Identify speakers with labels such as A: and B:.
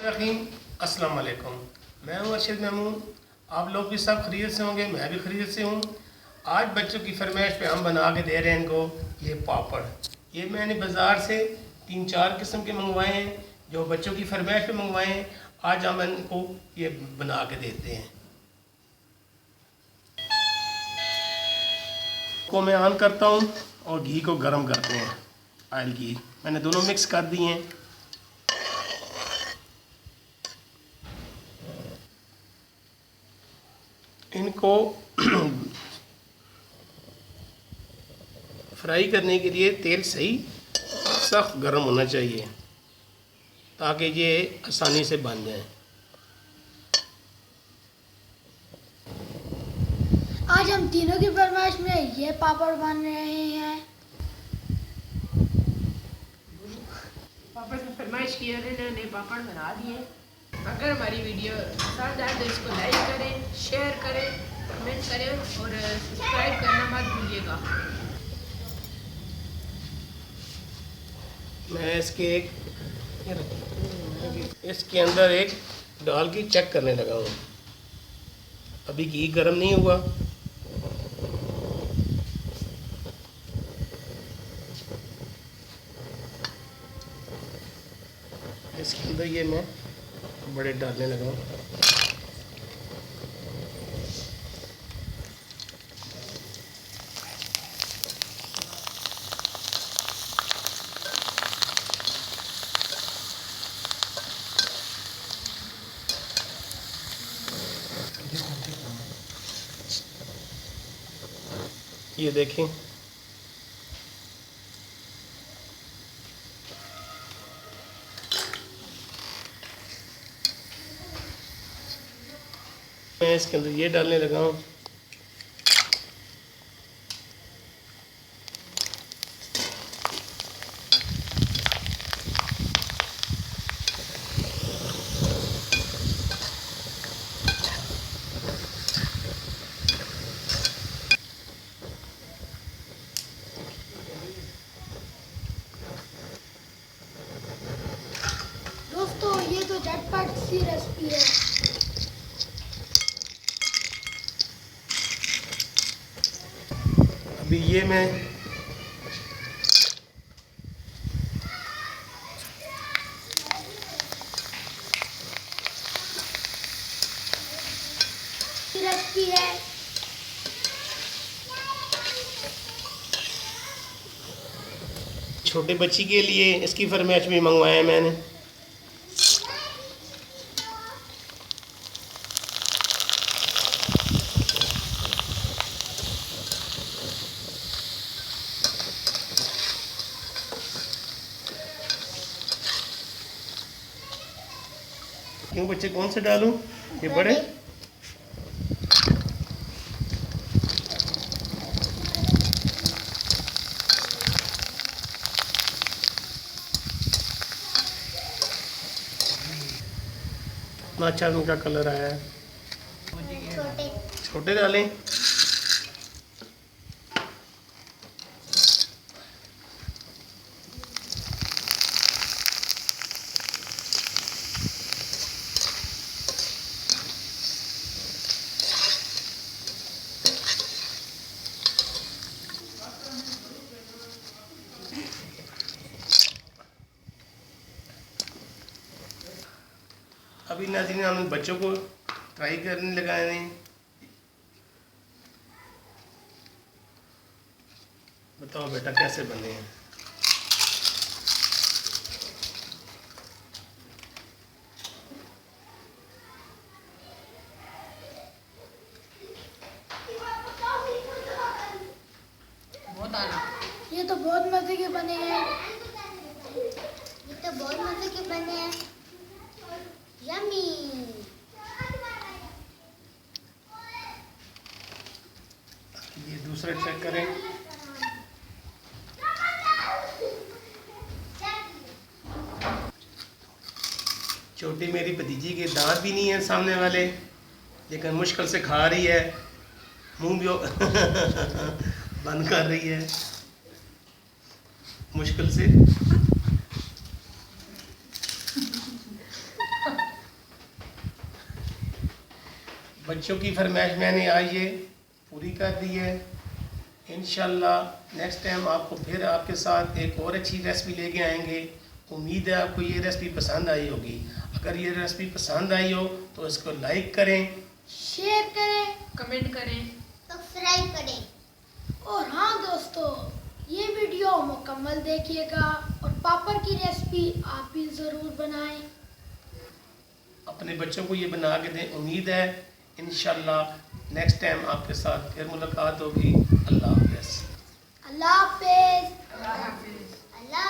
A: रहीम अस्सलाम वालेकुम। मैं हूँ अरशद महमूद। आप लोग भी सब खरीद से होंगे, मैं भी खरीद से हूँ। आज बच्चों की फरमाइश पे हम बना के दे रहे हैं इनको ये पापड़। ये मैंने बाज़ार से 3-4 किस्म के मंगवाए हैं, जो बच्चों की फरमाइश पे मंगवाए हैं। आज हम इनको ये बना के देते हैं। को मैं ऑन करता हूँ और घी को गर्म करते हैं। ऑयल घी मैंने दोनों मिक्स कर दिए हैं। इनको फ्राई करने के लिए तेल सही सख्त गर्म होना चाहिए ताकि ये आसानी से बन जाए।
B: आज हम तीनों की फरमाइश में ये पापड़ बन रहे हैं।
C: पापड़ की फरमाइश की है, इन्होंने पापड़ बना दिए। अगर हमारी वीडियो पसंद आए तो इसको लाइक करें, शेयर करें, कमेंट करें और सब्सक्राइब करना मत भूलिएगा।
A: मैं इसके अंदर एक डाल के चेक करने लगा हूँ। अभी घी गर्म नहीं हुआ। इसके अंदर ये मैं बड़े डालने लगा हूँ। ये देखें, मैं इसके अंदर ये डालने लगा हूँ।
B: दोस्तों ये तो झटपट सी रेसिपी है।
A: अभी ये मैं
B: रेसिपी है।
A: छोटे बच्ची के लिए इसकी फरमाइश भी मंगवाया है मैंने। क्यों बच्चे, कौन से डालूं? ये बड़े? कितना अच्छा उनका कलर आया है। छोटे डालें। अभी नाज़रीन हम बच्चों को ट्राई करने लगाए हैं। बताओ बेटा कैसे बने हैं।
C: बहुत आला।
B: ये तो बहुत मजे के बने हैं। ये तो बहुत मजे के बने हैं। यम्मी।
A: ये दूसरा चेक करें। छोटी मेरी भतीजी के दांत भी नहीं है सामने वाले, लेकिन मुश्किल से खा रही है, मुंह भी बंद कर रही है मुश्किल से। बच्चों की फरमाइश मैंने आज ये पूरी कर दी है। इंशाल्लाह नेक्स्ट टाइम आपको फिर आपके साथ एक और अच्छी रेसिपी लेके आएंगे। उम्मीद है आपको ये रेसिपी पसंद आई होगी। अगर ये रेसिपी पसंद आई हो तो इसको लाइक करें,
B: शेयर करें,
C: कमेंट करें,
B: सब्सक्राइब करें। और हाँ दोस्तों, ये वीडियो मुकम्मल देखिएगा और पापड़ की रेसिपी आप भी ज़रूर बनाएं।
A: अपने बच्चों को ये बना के दें। उम्मीद है इंशाल्लाह नेक्स्ट टाइम आपके साथ फिर मुलाकात होगी। अल्लाह हाफ़िज़।
B: अल्लाह हाफिज़।
C: अल्लाह हाफिज़।
B: अल्लाह